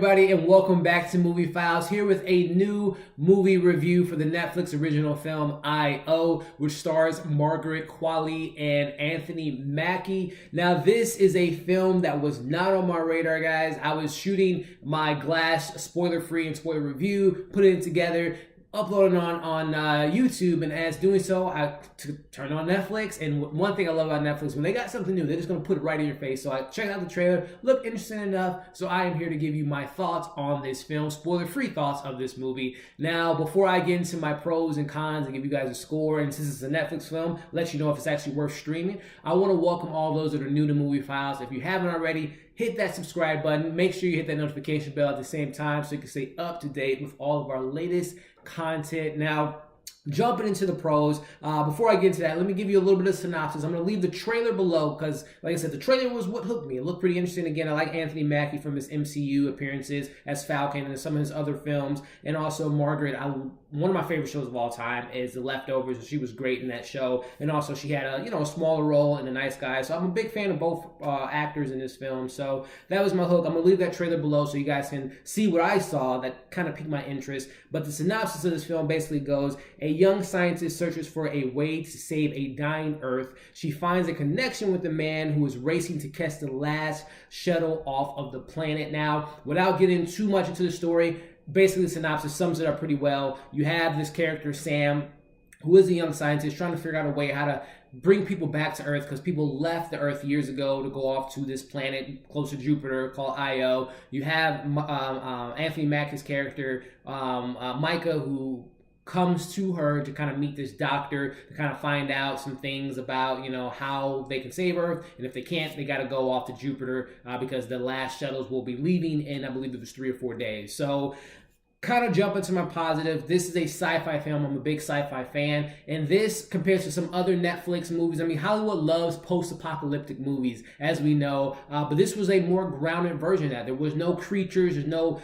everybody, and welcome back to Movie Files, here with a new movie review for the Netflix original film I.O., which stars Margaret Qualley and Anthony Mackie. Now, this is a film that was not on my radar, guys. I was shooting my Glass spoiler-free and spoiler review, putting it together, uploading on YouTube, and as doing so, I turned on Netflix. And one thing I love about Netflix, when they got something new, they're just going to put it right in your face. So I checked out the trailer, looked interesting enough, so I am here to give you my thoughts on this film, spoiler-free thoughts of this movie. Now, before I get into my pros and cons and give you guys a score, and since it's a Netflix film, let you know if it's actually worth streaming, I want to welcome all those that are new to Movie Files. If you haven't already, hit that subscribe button. Make sure you hit that notification bell at the same time so you can stay up to date with all of our latest content. Now, jumping into the pros, before I get into that, let me give you a little bit of synopsis. I'm going to leave the trailer below because, like I said, the trailer was what hooked me. It looked pretty interesting. Again, I like Anthony Mackie from his MCU appearances as Falcon and some of his other films, and also Margaret. One of my favorite shows of all time is The Leftovers, and she was great in that show. And also, she had a smaller role in A Nice Guy. So I'm a big fan of both actors in this film. So that was my hook. I'm gonna leave that trailer below so you guys can see what I saw that kind of piqued my interest. But the synopsis of this film basically goes: a young scientist searches for a way to save a dying Earth. She finds a connection with the man who is racing to catch the last shuttle off of the planet. Now, without getting too much into the story, basically the synopsis sums it up pretty well. You have this character, Sam, who is a young scientist trying to figure out a way how to bring people back to Earth, because people left the Earth years ago to go off to this planet close to Jupiter called Io. You have Anthony Mackie's character, Micah, who comes to her to kind of meet this doctor to kind of find out some things about, how they can save Earth. And if they can't, they got to go off to Jupiter because the last shuttles will be leaving in, I believe it was 3 or 4 days. So kind of jump into my positive. This is a sci-fi film. I'm a big sci-fi fan. And this compares to some other Netflix movies. I mean, Hollywood loves post-apocalyptic movies, as we know. But this was a more grounded version of that. There was no creatures. There's no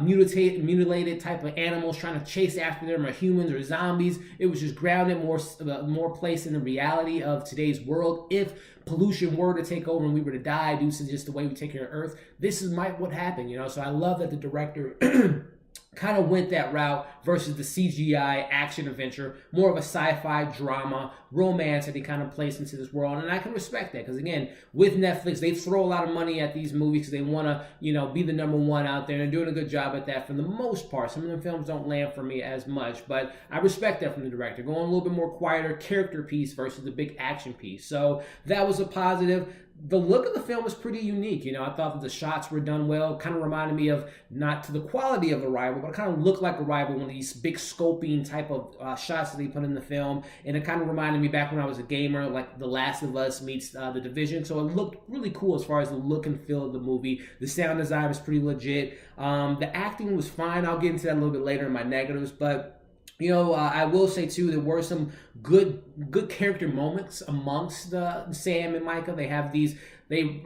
mutilated type of animals trying to chase after them, or humans or zombies. It was just grounded, more placed in the reality of today's world. If pollution were to take over and we were to die due to just the way we take care of Earth, this is what happened, So I love that the director kind of went that route versus the CGI action adventure, more of a sci-fi drama, romance that they kind of placed into this world. And I can respect that because, again, with Netflix, they throw a lot of money at these movies because they want to, be the number one out there. And they're doing a good job at that for the most part. Some of the films don't land for me as much, but I respect that from the director. Going a little bit more quieter character piece versus the big action piece. So that was a positive. The look of the film was pretty unique. I thought that the shots were done well. Kind of reminded me of, not to the quality of Arrival, but it kind of looked like Arrival, one of these big scoping type of shots that they put in the film. And it kind of reminded me back when I was a gamer, like The Last of Us meets The Division. So it looked really cool as far as the look and feel of the movie. The sound design was pretty legit. The acting was fine. I'll get into that a little bit later in my negatives, but I will say too, there were some good character moments amongst Sam and Micah. They have these, they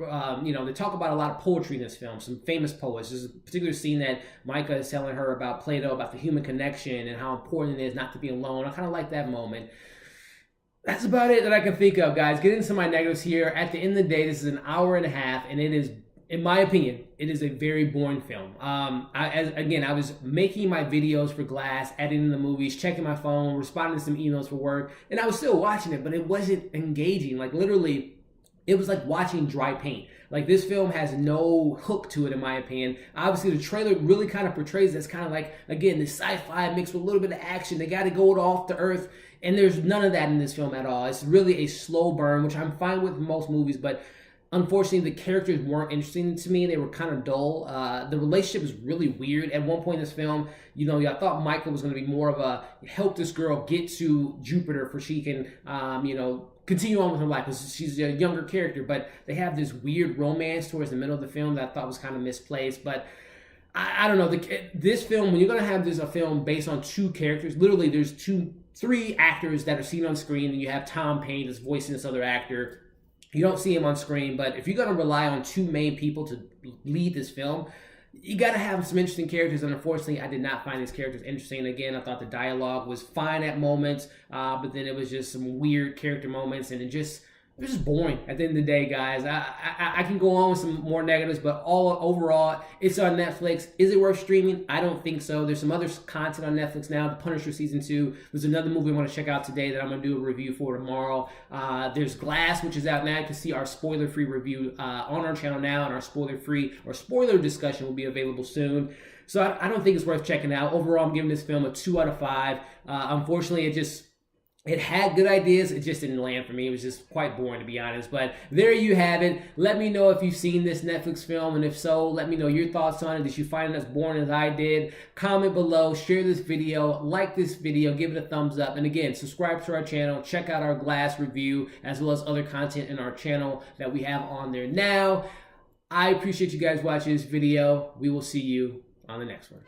talk about a lot of poetry in this film, some famous poets. There's a particular scene that Micah is telling her about Plato, about the human connection and how important it is not to be alone. I kind of like that moment. That's about it that I can think of, guys. Getting into my negatives here. At the end of the day, this is an hour and a half, and it is, in my opinion, it is a very boring film. I was making my videos for Glass, editing the movies, checking my phone, responding to some emails for work, and I was still watching it, but it wasn't engaging. Like, literally, it was like watching dry paint. Like, this film has no hook to it, in my opinion. Obviously, the trailer really kind of portrays this kind of like, again, this sci-fi mixed with a little bit of action. They got to go off the Earth, and there's none of that in this film at all. It's really a slow burn, which I'm fine with most movies, but unfortunately, the characters weren't interesting to me. They were kind of dull. The relationship is really weird. At one point in this film, I thought Michael was going to be more of a help this girl get to Jupiter for she can, continue on with her life because she's a younger character. But they have this weird romance towards the middle of the film that I thought was kind of misplaced. But I don't know. This film, when you're going to have a film based on two characters, literally there's 3 actors that are seen on screen, and you have Tom Payne that's voicing this other actor. You don't see him on screen, but if you're going to rely on 2 main people to lead this film, you got to have some interesting characters, and unfortunately, I did not find these characters interesting. Again, I thought the dialogue was fine at moments, but then it was just some weird character moments, and it just it was just boring at the end of the day, guys. I can go on with some more negatives, but overall, it's on Netflix. Is it worth streaming? I don't think so. There's some other content on Netflix now. The Punisher Season 2. There's another movie I want to check out today that I'm going to do a review for tomorrow. There's Glass, which is out now. You can see our spoiler-free review on our channel now, and our spoiler-free or spoiler discussion will be available soon. So I don't think it's worth checking out. Overall, I'm giving this film a 2 out of 5. Unfortunately, it had good ideas. It just didn't land for me. It was just quite boring, to be honest. But there you have it. Let me know if you've seen this Netflix film, and if so, let me know your thoughts on it. Did you find it as boring as I did? Comment below, share this video, like this video, give it a thumbs up, and again, subscribe to our channel. Check out our Glass review, as well as other content in our channel that we have on there now. I appreciate you guys watching this video. We will see you on the next one.